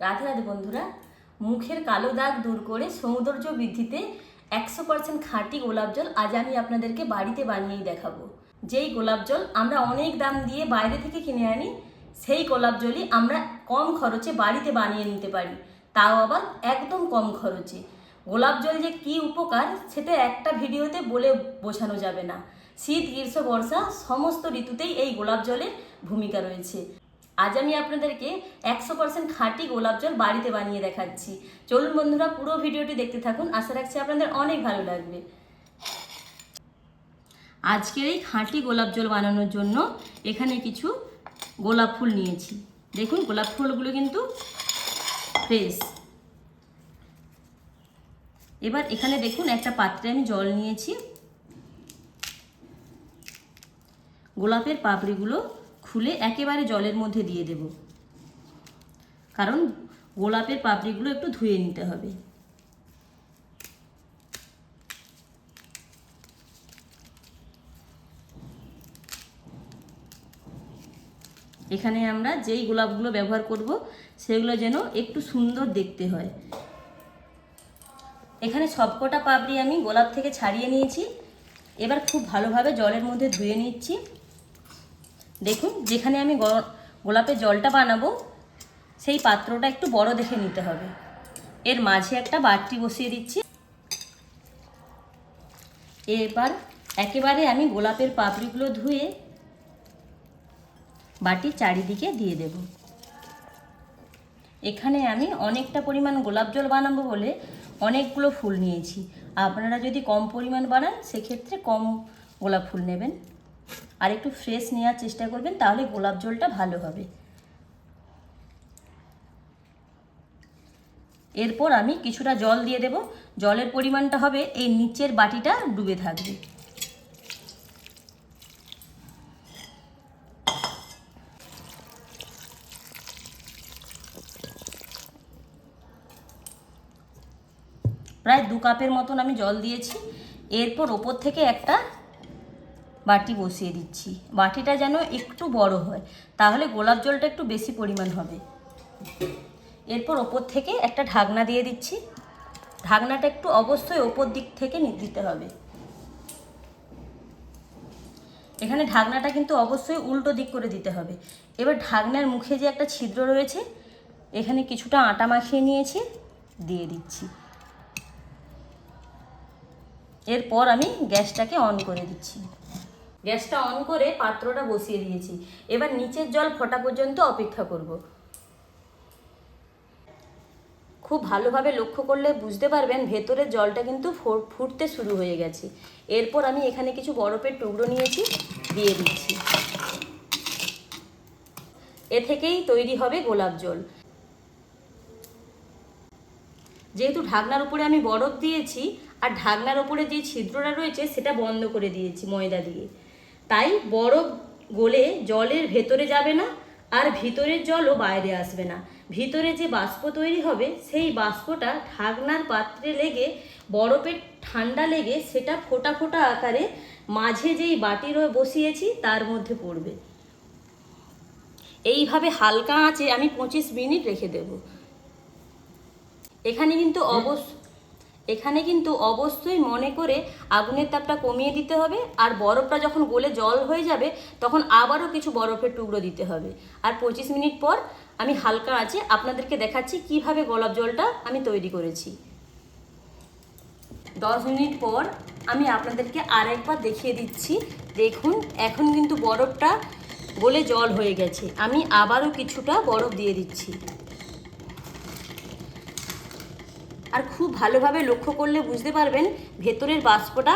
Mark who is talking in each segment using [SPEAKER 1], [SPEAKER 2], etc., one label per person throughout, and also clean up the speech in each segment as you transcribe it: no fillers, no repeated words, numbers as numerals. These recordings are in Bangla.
[SPEAKER 1] রাধে রাধে বন্ধুরা, মুখের কালো দাগ দূর করে সৌন্দর্য বৃদ্ধিতে 100% খাঁটি গোলাপ জল আজ আমি আপনাদেরকে বাড়িতে বানিয়েই দেখাবো। যেই গোলাপ জল আমরা অনেক দাম দিয়ে বাইরে থেকে কিনে আনি, সেই গোলাপ জলই আমরা কম খরচে বাড়িতে বানিয়ে নিতে পারি, তাও আবার একদম কম খরচে। গোলাপ জল যে কী উপকার সেটা একটা ভিডিওতে বলে বোঝানো যাবে না। শীত, গ্রীষ্ম, বর্ষা সমস্ত ঋতুতেই এই গোলাপ জলের ভূমিকা রয়েছে। আজ আমি আপনাদেরকে 100% খাঁটি গোলাপ জল বাড়িতে বানিয়ে দেখাচ্ছি। চলুন বন্ধুরা, পুরো ভিডিওটি দেখতে থাকুন, আশা রাখছি আপনাদের অনেক ভালো লাগবে। আজকের এই খাঁটি গোলাপ জল বানানোর জন্য এখানে কিছু গোলাপ ফুল নিয়েছি। দেখুন, গোলাপ ফুলগুলো কিন্তু ফ্রেশ। এবার এখানে দেখুন একটা পাত্রে আমি জল নিয়েছি। গোলাপের পাপড়িগুলো খুলে একেবারে জলের মধ্যে দিয়ে দেব, কারণ গোলাপের পাপড়িগুলো একটু ধুয়ে নিতে হবে। এখানে আমরা যেই গোলাপগুলো ব্যবহার করব সেগুলো যেন একটু সুন্দর দেখতে হয়। এখানে সবকটা পাপড়ি আমি গোলাপ থেকে ছাড়িয়ে নিয়েছি। এবার খুব ভালোভাবে জলের মধ্যে ধুয়ে নিচ্ছি। দেখুন, যেখানে আমি গোলাপের জলটা বানাবো সেই পাত্রটা একটু বড় দেখে নিতে হবে। এর মাঝে একটা বাটি বসিয়ে দিচ্ছি। এবার একেবারে আমি গোলাপের পাপড়িগুলো ধুয়ে বাটির চারিদিকে দিয়ে দেব। এখানে আমি অনেকটা পরিমাণ গোলাপ জল বানাবো বলে অনেকগুলো ফুল নিয়েছি। আপনারা যদি কম পরিমাণ বানান সেক্ষেত্রে কম গোলাপ ফুল নেবেন, আর একটু ফ্রেশ নেওয়ার চেষ্টা করবেন, তাহলে গোলাপ জলটা ভালো হবে। এরপর আমি কিছুটা জল দিয়ে দেব। জলের পরিমাণটা হবে এই নিচের বাটিটা ডুবে থাকবে। প্রায় 2 কাপের মতন আমি জল দিয়েছি। এরপর ওপর থেকে একটা বাটি বসিয়ে দিচ্ছি। বাটিটা যেন একটু বড় হয়, তাহলে গোলাপ জলটা একটু বেশি পরিমাণ হবে। এরপর ওপর থেকে একটা ঢাকনা দিয়ে দিচ্ছি। ঢাকনাটা একটু অবশ্যই ওপর দিক থেকে দিতে হবে। এখানে ঢাকনাটা কিন্তু অবশ্যই উল্টো দিক করে দিতে হবে। এবার ঢাকনার মুখে যে একটা ছিদ্র রয়েছে, এখানে কিছুটা আটা মাখিয়ে নিয়েছি, দিয়ে দিচ্ছি। এরপর আমি গ্যাসটাকে অন করে দিচ্ছি। গ্যাসটা অন করে পাত্রটা বসিয়ে দিয়েছি। এবার নিচের জল ফোটা পর্যন্ত অপেক্ষা করব। খুব ভালোভাবে লক্ষ্য করলে বুঝতে পারবেন ভেতরের জলটা কিন্তু ফুটতে শুরু হয়ে গেছে। এরপর আমি এখানে কিছু বরফের টুকরো নিয়েছি, দিয়ে দিচ্ছি। এ থেকেই তৈরি হবে গোলাপ জল। যেহেতু ঢাকনার উপরে আমি বরফ দিয়েছি আর ঢাকনার উপরে যে ছিদ্রটা রয়েছে সেটা বন্ধ করে দিয়েছি ময়দা দিয়ে, তাই বরফ গলে জলের ভেতরে যাবে না, আর ভিতরের জলও বাইরে আসবে না। ভিতরে যে বাষ্প তৈরি হবে সেই বাষ্পটা ঢাকনার পাত্রে লেগে বরফের ঠান্ডা লেগে সেটা ফোঁটা ফোঁটা আকারে মাঝে যেই বাটি বসিয়েছি তার মধ্যে পড়বে। এইভাবে হালকা আঁচে আমি 25 মিনিট রেখে দেব। এখানে কিন্তু অবশ্যই মনে করে আগুনের তাপটা কমিয়ে দিতে হবে, আর বরফটা যখন গলে জল হয়ে যাবে তখন আবারও কিছু বরফের টুকরো দিতে হবে। আর 25 মিনিট পর আমি হালকা আঁচে আপনাদেরকে দেখাচ্ছি কিভাবে গোলাপ জলটা আমি তৈরি করেছি। 10 মিনিট পর আমি আপনাদেরকে আরেকবার দেখিয়ে দিচ্ছি। দেখুন, এখন কিন্তু বরফটা গলে জল হয়ে গেছে। আমি আবারও কিছুটা বরফ দিয়ে দিচ্ছি। আর খুব ভালোভাবে লক্ষ্য করলে বুঝতে পারবেন ভেতরের বাষ্পটা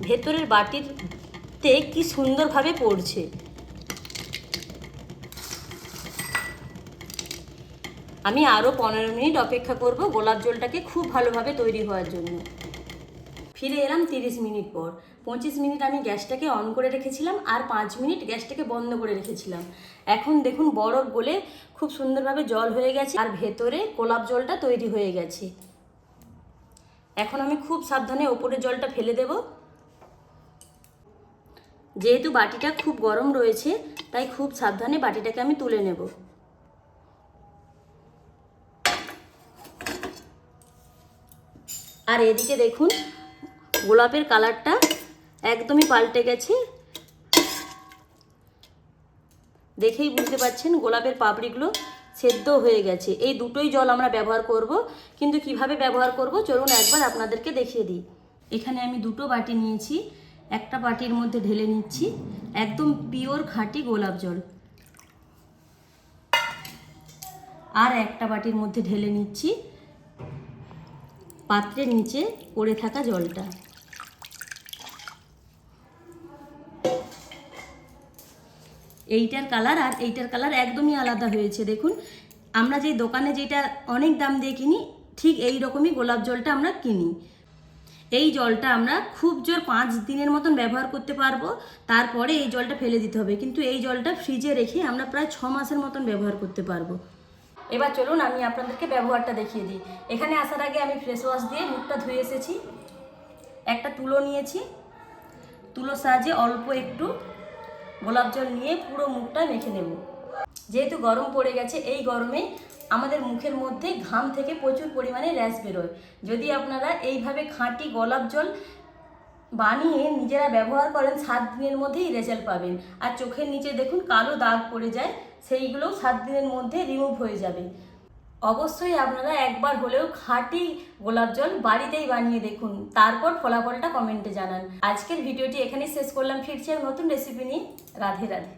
[SPEAKER 1] ভেতরের বাটিতে কি সুন্দরভাবে পড়ছে। আমি আরও 15 মিনিট অপেক্ষা করব গোলাপ জলটাকে খুব ভালোভাবে তৈরি হওয়ার জন্য। ফিরে এলাম 30 মিনিট পর। 25 মিনিট আমি গ্যাসটাকে অন করে রেখেছিলাম, আর 5 মিনিট গ্যাসটাকে বন্ধ করে রেখেছিলাম। এখন দেখুন বরফ গলে খুব সুন্দরভাবে জল হয়ে গেছে, আর ভেতরে গোলাপ জলটা তৈরি হয়ে গেছে। এখন আমি খুব সাবধানে ওপরের জলটা ফেলে দেব। যেহেতু বাটিটা খুব গরম রয়েছে তাই খুব সাবধানে বাটিটাকে আমি তুলে নেব। আর এদিকে দেখুন গোলাপের কালারটা একদমই পাল্টে গেছে। দেখেই বুঝতে পারছেন গোলাপের পাপড়িগুলো সেদ্ধ হয়ে গেছে। এই দুটোই জল আমরা ব্যবহার করব, কিন্তু কিভাবে ব্যবহার করব চলুন একবার আপনাদেরকে দেখিয়ে দিই। এখানে আমি দুটো বাটি নিয়েছি, একটা বাটির মধ্যে ঢেলে নিচ্ছি একদম পিওর খাঁটি গোলাপ জল, আর একটা বাটির মধ্যে ঢেলে নিচ্ছি পাত্রের নিচে পড়ে থাকা জলটা। এইটার কালার আর এইটার কালার একদমই আলাদা হয়েছে। দেখুন আমরা যে দোকানে যেটা অনেক দাম দিয়ে কিনি ঠিক এই রকমই গোলাপ জলটা আমরা কিনি। এই জলটা আমরা খুব জোর 5 দিনের মতন ব্যবহার করতে পারবো, তারপরে এই জলটা ফেলে দিতে হবে। কিন্তু এই জলটা ফ্রিজে রেখে আমরা প্রায় 6 মাসের মতন ব্যবহার করতে পারবো। এবার চলুন আমি আপনাদেরকে ব্যবহারটা দেখিয়ে দিই। এখানে আসার আগে আমি ফ্রেশ ওয়াশ দিয়ে মুখটা ধুয়ে এসেছি। একটা তুলো নিয়েছি, তুলোর সাহায্যে অল্প একটু গোলাপ জল নিয়ে পুরো মুখটা মেখে নেব। যেহেতু গরম পড়ে গেছে, এই গরমে আমাদের মুখের মধ্যে ঘাম থেকে প্রচুর পরিমাণে র্যাশ বেরোয়। যদি আপনারা এইভাবে খাঁটি গোলাপ জল বানিয়ে নিজেরা ব্যবহার করেন 7 দিনের মধ্যেই রেজাল্ট পাবেন। আর চোখের নিচে দেখুন কালো দাগ পড়ে যায়, সেইগুলোও 7 দিনের মধ্যে রিমুভ হয়ে যাবে। অবশ্যই আপনারা একবার হলেও খাঁটি গোলাপ জল বাড়িতেই বানিয়ে দেখুন, তারপর ফলাফলটা কমেন্টে জানান। আজকের ভিডিওটি এখানেই শেষ করলাম, ফিরছি এক নতুন রেসিপি নিয়ে। রাধে রাধে।